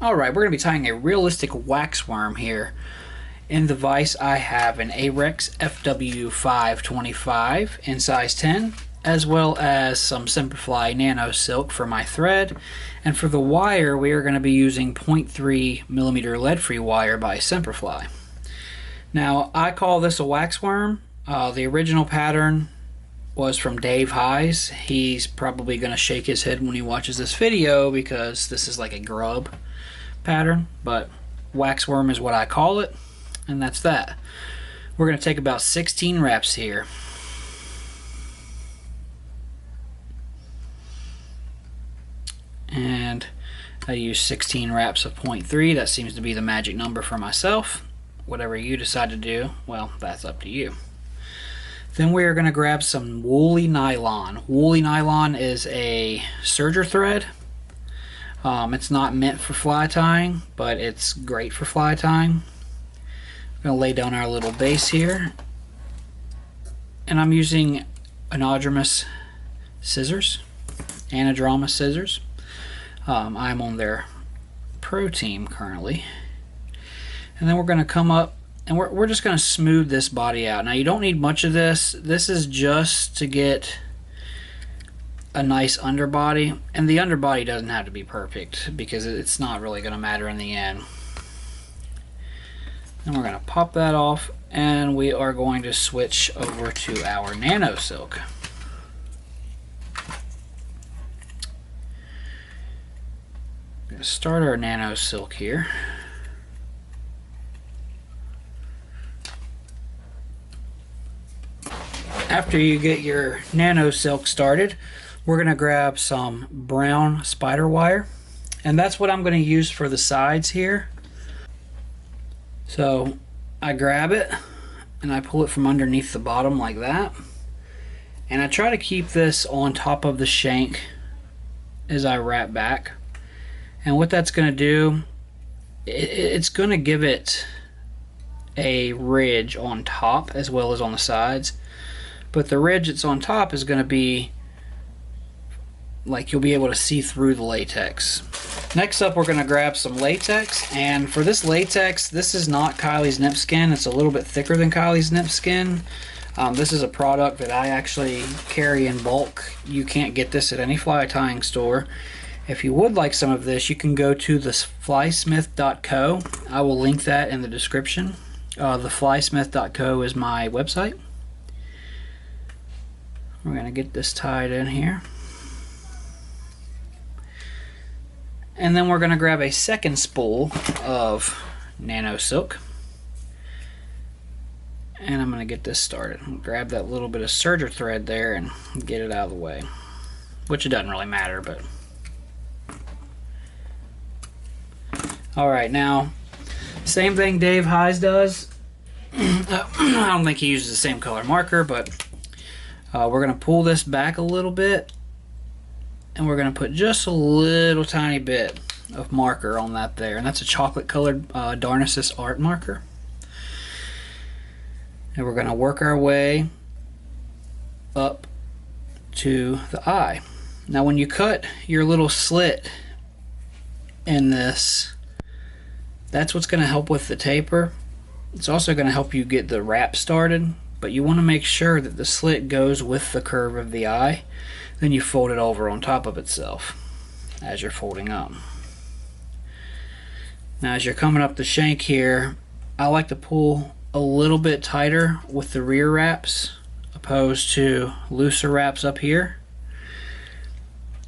Alright, we're going to be tying a realistic waxworm here. In the vise I have an Ahrex FW525 in size 10, as well as some Semperfli nanosilk for my thread. And for the wire, we are going to be using 0.3mm lead-free wire by Semperfli. Now, I call this a waxworm. The original pattern was from Vise. He's probably going to shake his head when he watches this video because this is like a grub pattern, but waxworm is what I call it, and that's that. We're going to take about 16 wraps here. And I use 16 wraps of 0.3. That seems to be the magic number for myself. Whatever you decide to do, well, that's up to you. Then we are going to grab some woolly nylon. Woolly nylon is a serger thread. It's not meant for fly tying, but it's great for fly tying. I'm going to lay down our little base here. And I'm using anadromous scissors. I'm on their pro team currently. And then we're going to come up and we're just going to smooth this body out. Now you don't need much of this. This is just to get a nice underbody, and the underbody doesn't have to be perfect because it's not really going to matter in the end. Then we're going to pop that off, and we are going to switch over to our nanosilk. We're going to start our nanosilk here. After you get your nanosilk started, we're going to grab some brown spyder wire, and that's what I'm going to use for the sides here. So I grab it and I pull it from underneath the bottom like that, and I try to keep this on top of the shank as I wrap back. And what that's going to do, it's going to give it a ridge on top as well as on the sides, but the ridge that's on top is going to be like you'll be able to see through the latex. Next up, we're going to grab some latex, and for this latex, this is not Kylie's nip skin. It's a little bit thicker than Kylie's nip skin. This is a product that I actually carry in bulk. You can't get this at any fly tying store. If you would like some of this, you can go to theflysmith.co. I will link that in the description. Theflysmith.co is my website. We're going to get this tied in here. And then we're going to grab a second spool of nanosilk. And I'm going to get this started. Grab that little bit of serger thread there and get it out of the way. Which it doesn't really matter, but... Alright, now, same thing Vise does. I don't think he uses the same color marker, but we're going to pull this back a little bit. And we're going to put just a little tiny bit of marker on that there. And that's a chocolate colored Darnesis art marker. And we're going to work our way up to the eye. Now when you cut your little slit in this, that's what's going to help with the taper. It's also going to help you get the wrap started. But you want to make sure that the slit goes with the curve of the eye. Then you fold it over on top of itself as you're folding up. Now as you're coming up the shank here, I like to pull a little bit tighter with the rear wraps opposed to looser wraps up here.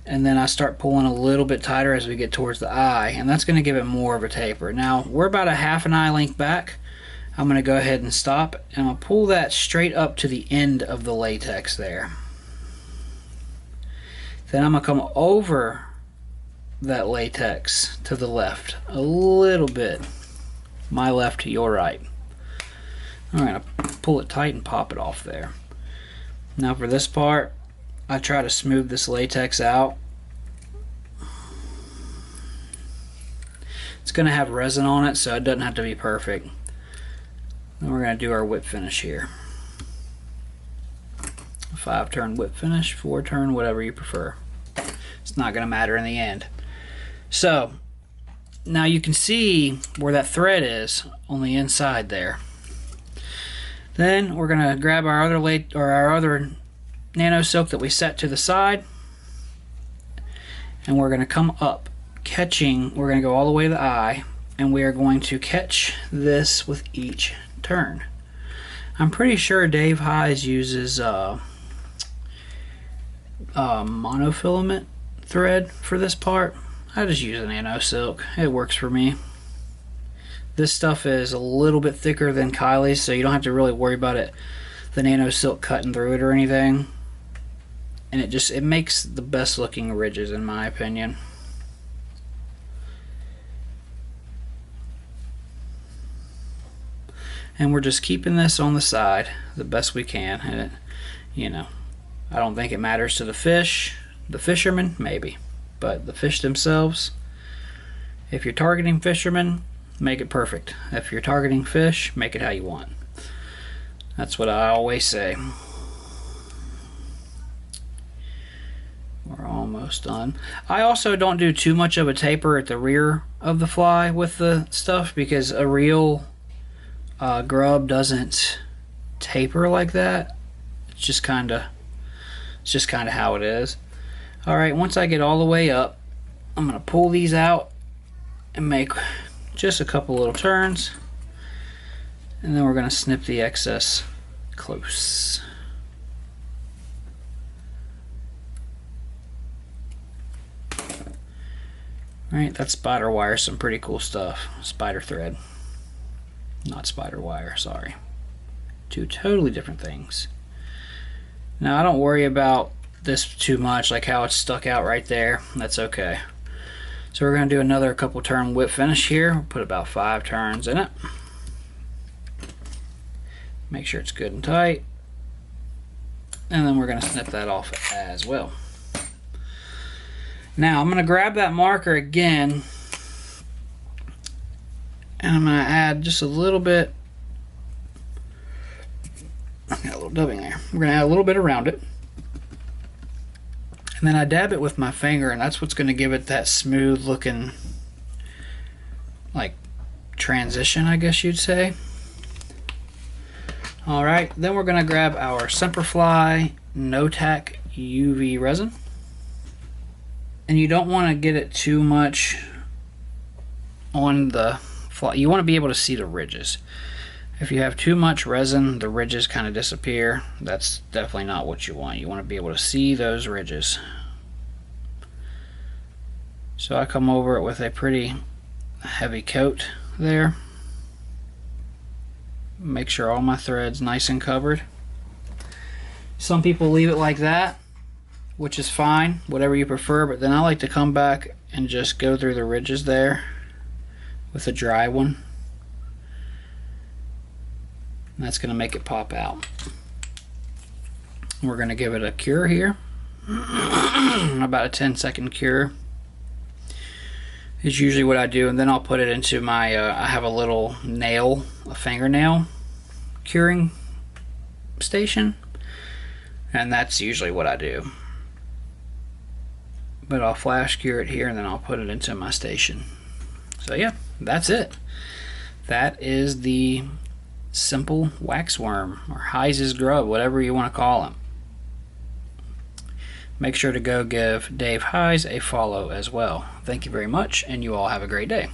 And then I start pulling a little bit tighter as we get towards the eye, and that's going to give it more of a taper. Now we're about a half an eye length back. I'm going to go ahead and stop, and I'll pull that straight up to the end of the latex there. Then I'm going to come over that latex to the left a little bit. My left to your right. I'm going to pull it tight and pop it off there. Now for this part, I try to smooth this latex out. It's going to have resin on it, so it doesn't have to be perfect. Then we're going to do our whip finish here. 5-turn whip finish, 4-turn, whatever you prefer. It's not going to matter in the end. So Now you can see where that thread is on the inside there. Then we're going to grab our other nano silk that we set to the side, and we're going to come up catching. We're going to go all the way to the eye, and we are going to catch this with each turn. I'm pretty sure Dave Vise uses monofilament thread for this part. I just use a nano silk. It works for me. This stuff is a little bit thicker than Kylie's, so you don't have to really worry about the nano silk cutting through it or anything. And it makes the best looking ridges in my opinion. And we're just keeping this on the side the best we can. And it, you know, I don't think it matters to the fish. The fishermen, maybe. But the fish themselves, if you're targeting fishermen, make it perfect. If you're targeting fish, make it how you want. That's what I always say. We're almost done. I also don't do too much of a taper at the rear of the fly with the stuff, because a real grub doesn't taper like that. It's just kind of how it is. All right, once I get all the way up, I'm gonna pull these out and make just a couple little turns, and then we're gonna snip the excess close. All right, that's spider wire, some pretty cool stuff. Spider thread, not spider wire, sorry. Two totally different things. Now I don't worry about this too much, like how it's stuck out right there. That's okay. So we're going to do another couple turn whip finish here. We'll put about 5 turns in it. Make sure it's good and tight. And then we're going to snip that off as well. Now I'm going to grab that marker again, and I'm going to add just a little bit. I got a little dubbing there. We're going to add a little bit around it. And then I dab it with my finger, and that's what's going to give it that smooth looking, like, transition, I guess you'd say. Alright, then we're going to grab our Semperfli no-tack UV resin. And you don't want to get it too much on the fly. You want to be able to see the ridges. If you have too much resin, the ridges kind of disappear. That's definitely not what you want. You want to be able to see those ridges. So I come over it with a pretty heavy coat there. Make sure all my thread's nice and covered. Some people leave it like that, which is fine, whatever you prefer, but then I like to come back and just go through the ridges there with a dry one. And that's going to make it pop out. We're going to give it a cure here. About a 10-second cure is usually what I do, and then I'll put it into my, I have a little nail, a fingernail curing station, and that's usually what I do. But I'll flash cure it here, and then I'll put it into my station. So yeah, that's it. That is the simple waxworm, or Vise's grub, whatever you want to call him. Make sure to go give Dave Vise a follow as well. Thank you very much, and you all have a great day.